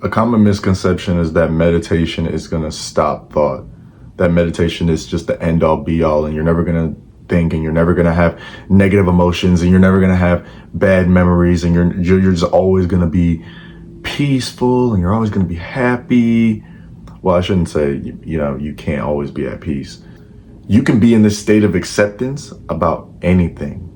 A common misconception is that meditation is going to stop thought. That meditation is just the end all be all, and you're never going to think, and you're never going to have negative emotions, and you're never going to have bad memories, and you're just always going to be peaceful, and you're always going to be happy. Well, I shouldn't say, you can't always be at peace. You can be in this state of acceptance about anything.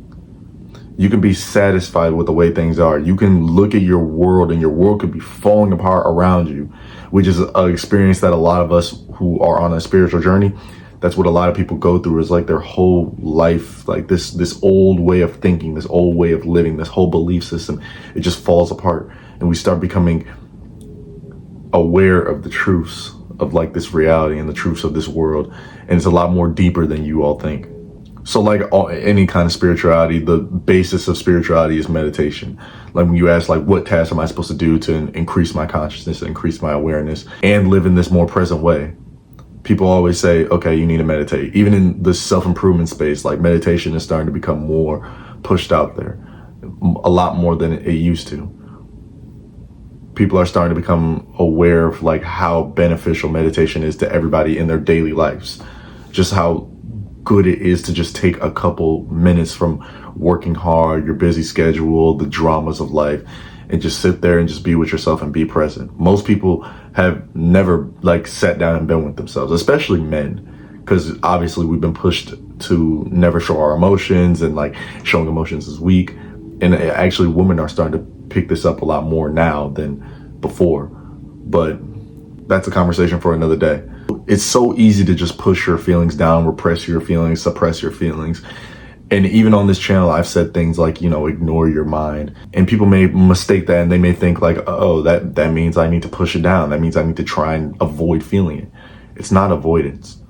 You can be satisfied with the way things are. You can look at your world and your world could be falling apart around you, which is an experience that a lot of us who are on a spiritual journey, that's what a lot of people go through, is like their whole life, like this old way of thinking, this old way of living, this whole belief system, it just falls apart. And we start becoming aware of the truths of like this reality and the truths of this world. And it's a lot more deeper than you all think. So like any kind of spirituality, the basis of spirituality is meditation. Like when you ask like, what tasks am I supposed to do to increase my consciousness, increase my awareness, and live in this more present way? People always say, okay, you need to meditate. Even in the self-improvement space, like meditation is starting to become more pushed out there, a lot more than it used to. People are starting to become aware of like how beneficial meditation is to everybody in their daily lives. Just how good it is to just take a couple minutes from working hard, your busy schedule, the dramas of life, and just sit there and just be with yourself and be present. Most people have never like sat down and been with themselves, especially men, because obviously we've been pushed to never show our emotions, and like showing emotions is weak. And actually women are starting to pick this up a lot more now than before, but that's a conversation for another day. It's so easy to just push your feelings down, repress your feelings, suppress your feelings. And even on this channel, I've said things like, ignore your mind. And people may mistake that, and they may think like, oh, that means I need to push it down. That means I need to try and avoid feeling it. It's not avoidance.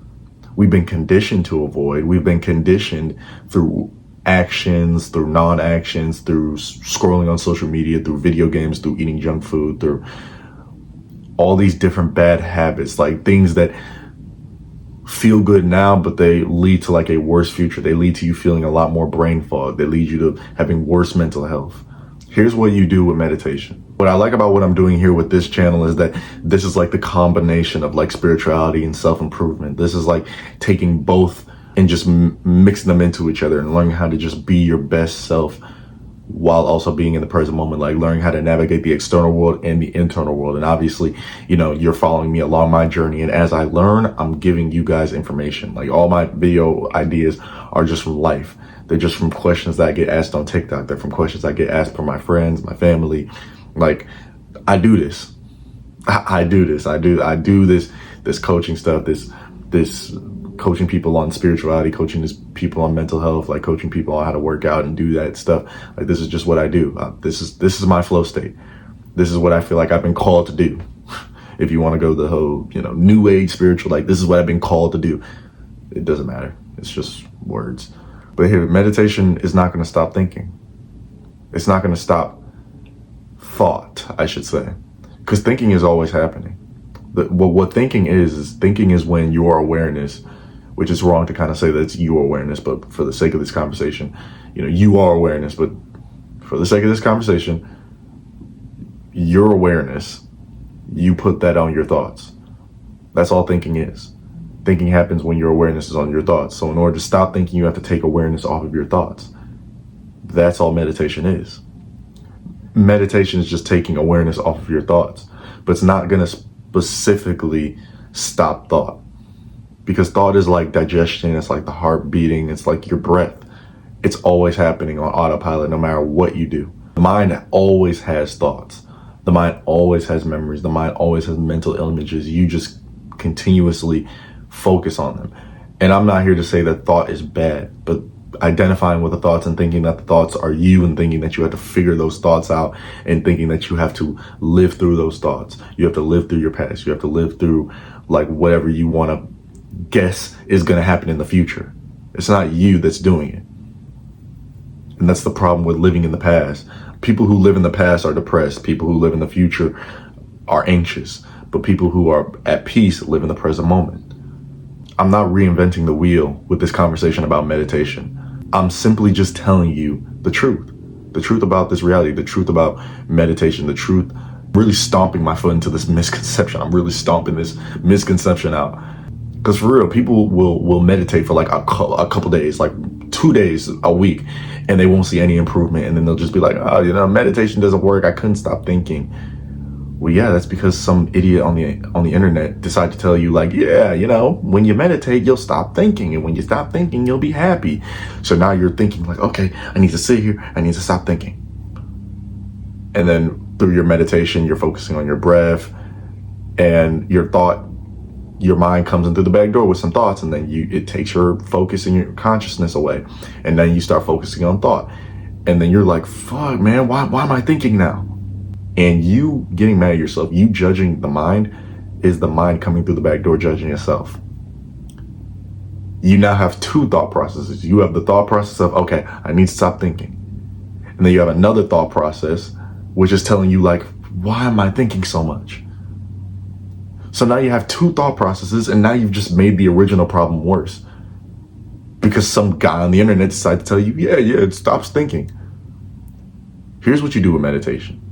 We've been conditioned to avoid. We've been conditioned through actions, through non-actions, through scrolling on social media, through video games, through eating junk food, through all these different bad habits, like things that feel good now, but they lead to like a worse future. They lead to you feeling a lot more brain fog. They lead you to having worse mental health. Here's what you do with meditation. What I like about what I'm doing here with this channel is that this is like the combination of like spirituality and self-improvement. This is like taking both and just mixing them into each other and learning how to just be your best self while also being in the present moment, like learning how to navigate the external world and the internal world. And obviously, you're following me along my journey. And as I learn, I'm giving you guys information. Like all my video ideas are just from life. They're just from questions that I get asked on TikTok. They're from questions I get asked from my friends, my family. Like I do this. I do this coaching stuff, this coaching people on spirituality, coaching people on mental health, like coaching people on how to work out and do that stuff. Like this is just what I do. This is my flow state. This is what I feel like I've been called to do. If you want to go the whole, new age spiritual, like this is what I've been called to do. It doesn't matter. It's just words. But here, meditation is not going to stop thinking. It's not going to stop thought, I should say, because thinking is always happening. What thinking is when your awareness, which is wrong to kind of say that it's your awareness, but for the sake of this conversation, you are awareness, but for the sake of this conversation, your awareness, you put that on your thoughts. That's all thinking is. Thinking happens when your awareness is on your thoughts. So in order to stop thinking, you have to take awareness off of your thoughts. That's all meditation is. Meditation is just taking awareness off of your thoughts, but it's not going to specifically stop thought. Because thought is like digestion, it's like the heart beating, it's like your breath. It's always happening on autopilot no matter what you do. The mind always has thoughts. The mind always has memories. The mind always has mental images. You just continuously focus on them. And I'm not here to say that thought is bad, but identifying with the thoughts and thinking that the thoughts are you and thinking that you have to figure those thoughts out and thinking that you have to live through those thoughts. You have to live through your past. You have to live through like whatever you want to guess is going to happen in the future. It's not you that's doing it. And that's the problem with living in the past. People who live in the past are depressed. People who live in the future are anxious. But people who are at peace live in the present moment. I'm not reinventing the wheel with this conversation about meditation. I'm simply just telling you the truth about this reality, the truth about meditation, the truth really stomping my foot into this misconception. I'm really stomping this misconception out. Because for real, people will meditate for like a couple days, like 2 days a week, and they won't see any improvement. And then they'll just be like, oh, meditation doesn't work. I couldn't stop thinking. Well, yeah, that's because some idiot on the internet decided to tell you like, yeah, when you meditate, you'll stop thinking. And when you stop thinking, you'll be happy. So now you're thinking like, okay, I need to sit here. I need to stop thinking. And then through your meditation, you're focusing on your breath, and your mind comes in through the back door with some thoughts, and then it takes your focus and your consciousness away. And then you start focusing on thought. And then you're like, fuck, man, why am I thinking now? And you getting mad at yourself, you judging the mind, is the mind coming through the back door judging itself. You now have two thought processes. You have the thought process of, okay, I need to stop thinking. And then you have another thought process, which is telling you like, why am I thinking so much? So now you have two thought processes, and now you've just made the original problem worse. Because some guy on the internet decided to tell you, yeah, it stops thinking. Here's what you do with meditation.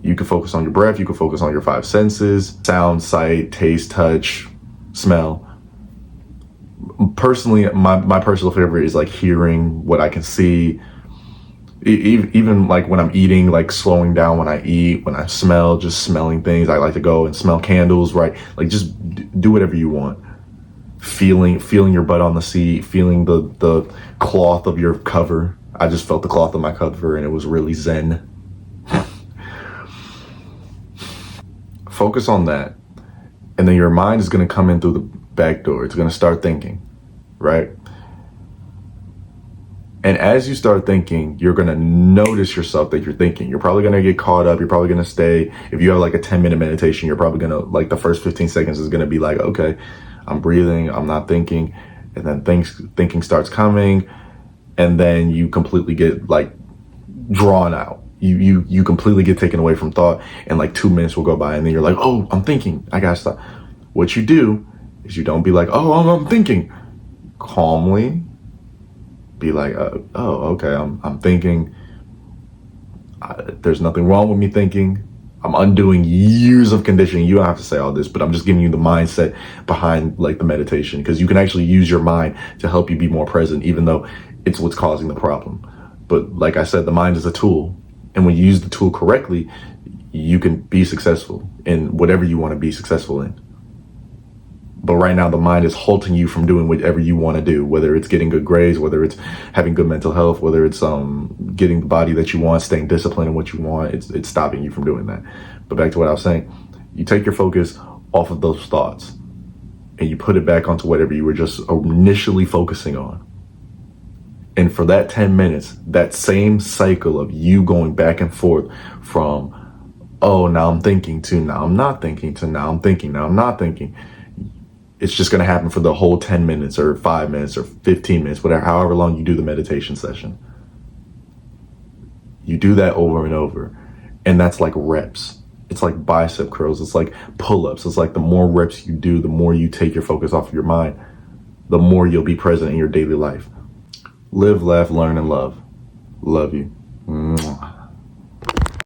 You can focus on your breath. You can focus on your 5 senses: sound, sight, taste, touch, smell. Personally, my personal favorite is like hearing, what I can see. Even like when I'm eating, like slowing down when I eat, when I smell, just smelling things. I like to go and smell candles, right? Like just do whatever you want. Feeling your butt on the seat, feeling the cloth of your cover. I just felt the cloth of my cover, and it was really zen. Focus on that. And then your mind is going to come in through the back door. It's going to start thinking, right? And as you start thinking, you're going to notice yourself that you're thinking. You're probably going to get caught up. You're probably going to stay. If you have like a 10-minute meditation, you're probably going to, like, the first 15 seconds is going to be like, okay, I'm breathing, I'm not thinking. And then thinking starts coming. And then you completely get like drawn out. You completely get taken away from thought, and like 2 minutes will go by, and then you're like, oh, I'm thinking, I gotta stop. What you do is you don't be like, oh, I'm thinking. Calmly be like, oh, okay, I'm thinking. There's nothing wrong with me thinking. I'm undoing years of conditioning. You don't have to say all this, but I'm just giving you the mindset behind like the meditation, because you can actually use your mind to help you be more present, even though it's what's causing the problem. But like I said, the mind is a tool. And when you use the tool correctly, you can be successful in whatever you want to be successful in. But right now, the mind is halting you from doing whatever you want to do, whether it's getting good grades, whether it's having good mental health, whether it's getting the body that you want, staying disciplined in what you want. It's stopping you from doing that. But back to what I was saying, you take your focus off of those thoughts and you put it back onto whatever you were just initially focusing on. And for that 10 minutes, that same cycle of you going back and forth from, oh, now I'm thinking, to now I'm not thinking, to now I'm thinking, now I'm not thinking. It's just going to happen for the whole 10 minutes or 5 minutes or 15 minutes, whatever, however long you do the meditation session. You do that over and over. And that's like reps. It's like bicep curls. It's like pull-ups. It's like the more reps you do, the more you take your focus off of your mind, the more you'll be present in your daily life. Live, laugh, learn, and love. Love you. Mwah.